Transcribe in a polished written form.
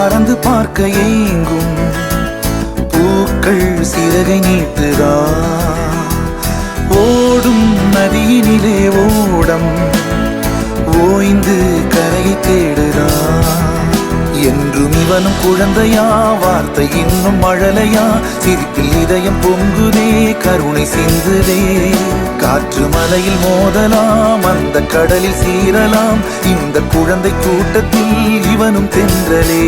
பறந்து பார்க்க ஏங்கும் பூக்கள் சிறகை நீட்டுதா ஓடும் நதியினிலே ஓடம் ஓய்ந்து கரையை தேடுதா என்றும் இவனும் குழந்தையா வார்த்தை இன்னும் மழலையா சிரிப்பில் இதயம் பொங்குதே கருணை சிந்துதே காற்று மலையில் மோதலாம் அந்த கடலில் சீரலாம் இந்த குழந்தை கூட்டத்தில் இவனும் தென்றலே